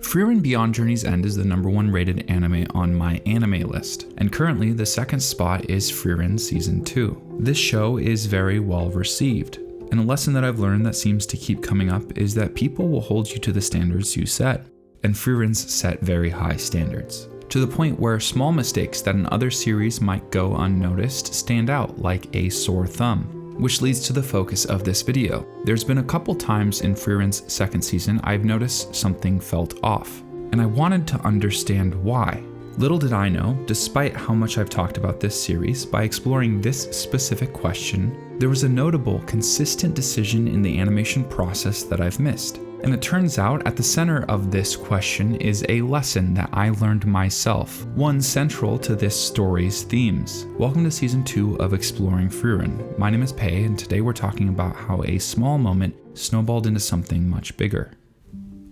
Frieren Beyond Journey's End is the #1 rated anime on my anime list, and currently the second spot is Frieren Season 2. This show is very well received, and a lesson that I've learned that seems to keep coming up is that people will hold you to the standards you set, and Frieren's set very high standards, to the point where small mistakes that in other series might go unnoticed stand out like a sore thumb. Which leads to the focus of this video. There's been a couple times in Frieren's second season I've noticed something felt off, and I wanted to understand why. Little did I know, despite how much I've talked about this series, by exploring this specific question, there was a notable, consistent decision in the animation process that I've missed. And it turns out at the center of this question is a lesson that I learned myself, one central to this story's themes. Welcome to Season 2 of Exploring Frieren. My name is Pei, and today we're talking about how a small moment snowballed into something much bigger.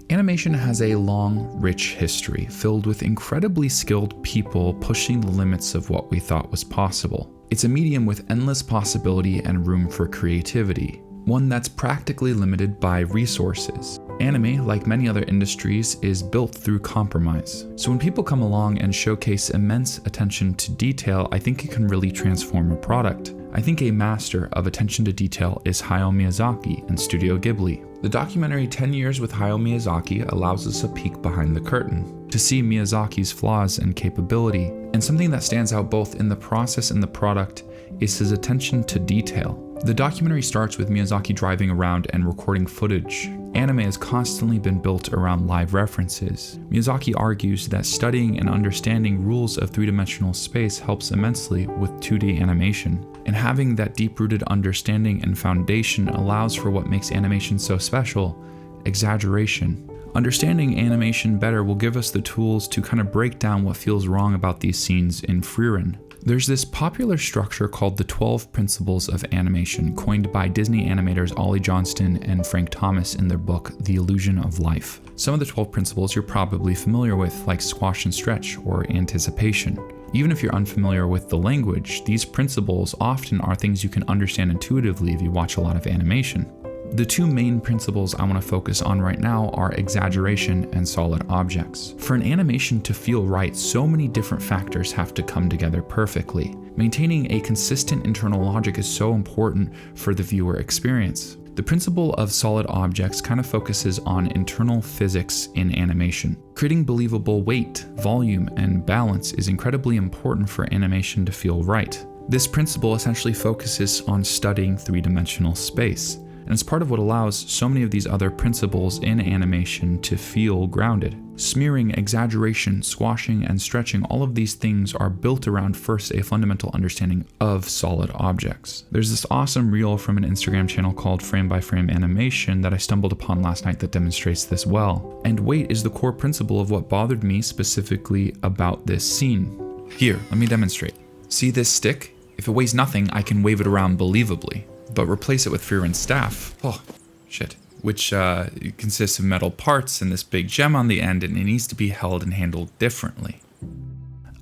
Animation has a long, rich history filled with incredibly skilled people pushing the limits of what we thought was possible. It's a medium with endless possibility and room for creativity, one that's practically limited by resources. Anime, like many other industries, is built through compromise. So when people come along and showcase immense attention to detail, I think it can really transform a product. I think a master of attention to detail is Hayao Miyazaki and Studio Ghibli. The documentary 10 Years with Hayao Miyazaki allows us a peek behind the curtain, to see Miyazaki's flaws and capability, and something that stands out both in the process and the product is his attention to detail. The documentary starts with Miyazaki driving around and recording footage. Anime has constantly been built around live references. Miyazaki argues that studying and understanding rules of three-dimensional space helps immensely with 2D animation, and having that deep-rooted understanding and foundation allows for what makes animation so special: exaggeration. Understanding animation better will give us the tools to kind of break down what feels wrong about these scenes in Frieren. There's this popular structure called the 12 Principles of Animation, coined by Disney animators Ollie Johnston and Frank Thomas in their book, The Illusion of Life. Some of the 12 principles you're probably familiar with, like squash and stretch or anticipation. Even if you're unfamiliar with the language, these principles often are things you can understand intuitively if you watch a lot of animation. The two main principles I want to focus on right now are exaggeration and solid objects. For an animation to feel right, so many different factors have to come together perfectly. Maintaining a consistent internal logic is so important for the viewer experience. The principle of solid objects kind of focuses on internal physics in animation. Creating believable weight, volume, and balance is incredibly important for animation to feel right. This principle essentially focuses on studying three-dimensional space, and it's part of what allows so many of these other principles in animation to feel grounded. Smearing, exaggeration, squashing, and stretching, all of these things are built around first a fundamental understanding of solid objects. There's this awesome reel from an Instagram channel called Frame by Frame Animation that I stumbled upon last night that demonstrates this well. And weight is the core principle of what bothered me specifically about this scene. Here, let me demonstrate. See this stick? If it weighs nothing, I can wave it around believably. But replace it with Frieren's staff, which consists of metal parts and this big gem on the end, and it needs to be held and handled differently.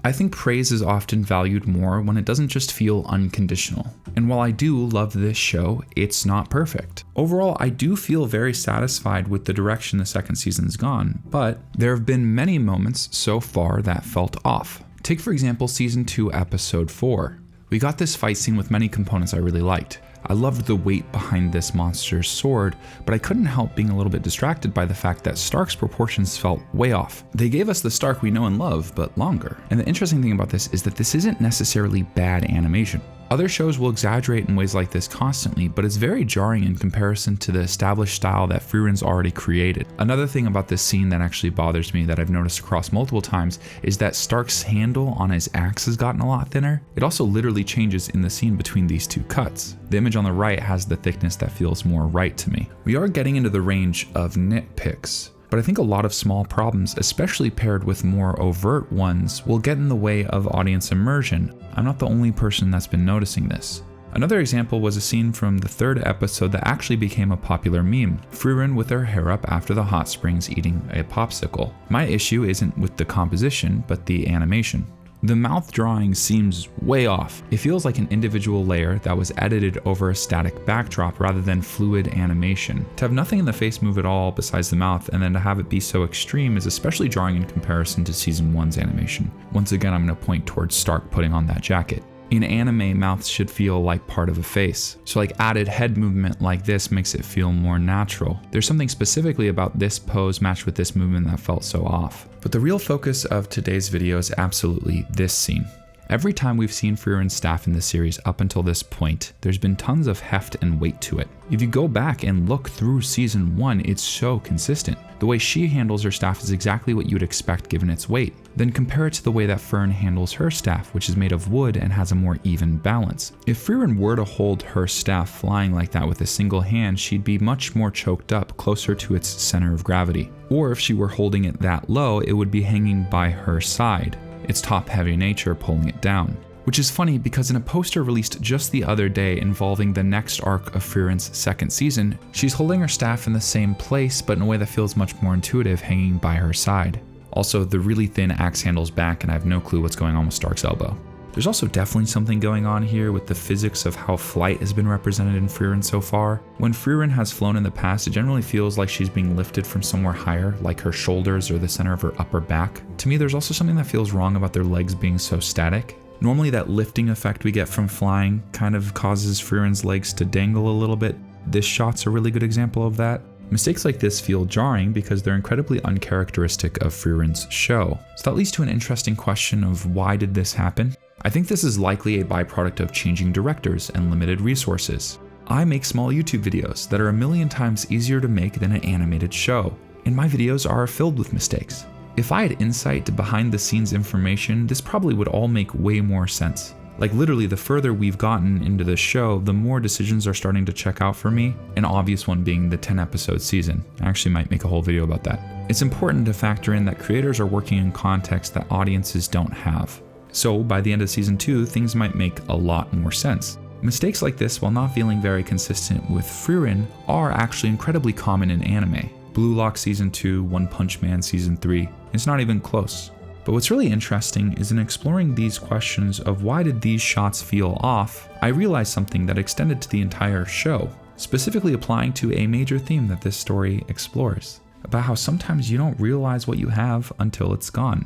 I think praise is often valued more when it doesn't just feel unconditional. And while I do love this show, it's not perfect. Overall, I do feel very satisfied with the direction the second season's gone, but there have been many moments so far that felt off. Take for example Season 2, Episode 4. We got this fight scene with many components I really liked. I loved the weight behind this monster's sword, but I couldn't help being a little bit distracted by the fact that Stark's proportions felt way off. They gave us the Stark we know and love, but longer. And the interesting thing about this is that this isn't necessarily bad animation. Other shows will exaggerate in ways like this constantly, but it's very jarring in comparison to the established style that Frieren's already created. Another thing about this scene that actually bothers me that I've noticed across multiple times is that Stark's handle on his axe has gotten a lot thinner. It also literally changes in the scene between these two cuts. The image on the right has the thickness that feels more right to me. We are getting into the range of nitpicks, but I think a lot of small problems, especially paired with more overt ones, will get in the way of audience immersion. I'm not the only person that's been noticing this. Another example was a scene from the third episode that actually became a popular meme. Frieren with her hair up after the hot springs eating a popsicle. My issue isn't with the composition, but the animation. The mouth drawing seems way off. It feels like an individual layer that was edited over a static backdrop rather than fluid animation. To have nothing in the face move at all besides the mouth and then to have it be so extreme is especially jarring in comparison to season 1's animation. Once again, I'm going to point towards Stark putting on that jacket. In anime, mouths should feel like part of a face, so like added head movement like this makes it feel more natural. There's something specifically about this pose matched with this movement that felt so off. But the real focus of today's video is absolutely this scene. Every time we've seen Frierin's staff in the series up until this point, there's been tons of heft and weight to it. If you go back and look through season 1, it's so consistent. The way she handles her staff is exactly what you would expect given its weight. Then compare it to the way that Fern handles her staff, which is made of wood and has a more even balance. If Frieren were to hold her staff flying like that with a single hand, she'd be much more choked up, closer to its center of gravity. Or if she were holding it that low, it would be hanging by her side, its top-heavy nature pulling it down. Which is funny because in a poster released just the other day involving the next arc of Frierin's second season, she's holding her staff in the same place but in a way that feels much more intuitive, hanging by her side. Also, the really thin axe handle's back and I have no clue what's going on with Stark's elbow. There's also definitely something going on here with the physics of how flight has been represented in Frieren so far. When Frieren has flown in the past, it generally feels like she's being lifted from somewhere higher, like her shoulders or the center of her upper back. To me, there's also something that feels wrong about their legs being so static. Normally that lifting effect we get from flying kind of causes Frierin's legs to dangle a little bit. This shot's a really good example of that. Mistakes like this feel jarring because they're incredibly uncharacteristic of Frierin's show. So that leads to an interesting question of why did this happen? I think this is likely a byproduct of changing directors and limited resources. I make small YouTube videos that are a million times easier to make than an animated show, and my videos are filled with mistakes. If I had insight to behind the scenes information, this probably would all make way more sense. Like literally the further we've gotten into the show, the more decisions are starting to check out for me, an obvious one being the 10 episode season. I actually might make a whole video about that. It's important to factor in that creators are working in context that audiences don't have. So by the end of season 2, things might make a lot more sense. Mistakes like this, while not feeling very consistent with Frieren, are actually incredibly common in anime. Blue Lock season 2, One Punch Man season 3, it's not even close. But what's really interesting is in exploring these questions of why did these shots feel off, I realized something that extended to the entire show, specifically applying to a major theme that this story explores, about how sometimes you don't realize what you have until it's gone.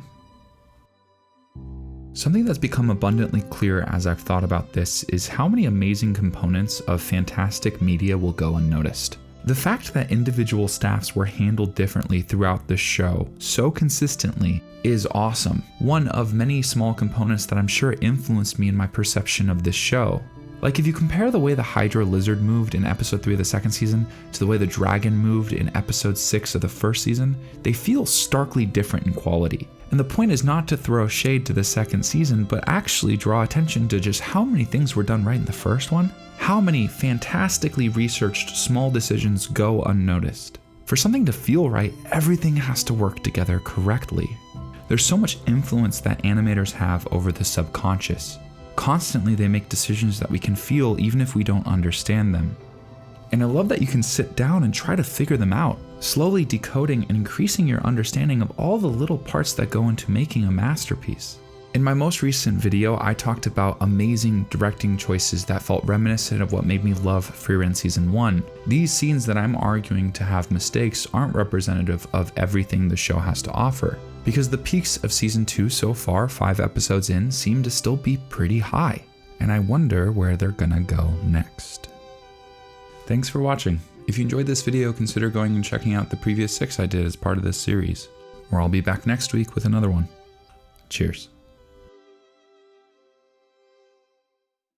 Something that's become abundantly clear as I've thought about this is how many amazing components of fantastic media will go unnoticed. The fact that individual staffs were handled differently throughout the show so consistently is awesome. One of many small components that I'm sure influenced me in my perception of this show. Like if you compare the way the Hydra Lizard moved in episode 3 of the second season to the way the dragon moved in episode 6 of the first season, they feel starkly different in quality. And the point is not to throw shade to the second season, but actually draw attention to just how many things were done right in the first one. How many fantastically researched small decisions go unnoticed. For something to feel right, everything has to work together correctly. There's so much influence that animators have over the subconscious. Constantly they make decisions that we can feel even if we don't understand them. And I love that you can sit down and try to figure them out, slowly decoding and increasing your understanding of all the little parts that go into making a masterpiece. In my most recent video, I talked about amazing directing choices that felt reminiscent of what made me love Frieren Season 1. These scenes that I'm arguing to have mistakes aren't representative of everything the show has to offer, because the peaks of Season 2 so far, 5 episodes in, seem to still be pretty high, and I wonder where they're gonna go next. Thanks for watching. If you enjoyed this video, consider going and checking out the previous 6 I did as part of this series, or I'll be back next week with another one. Cheers.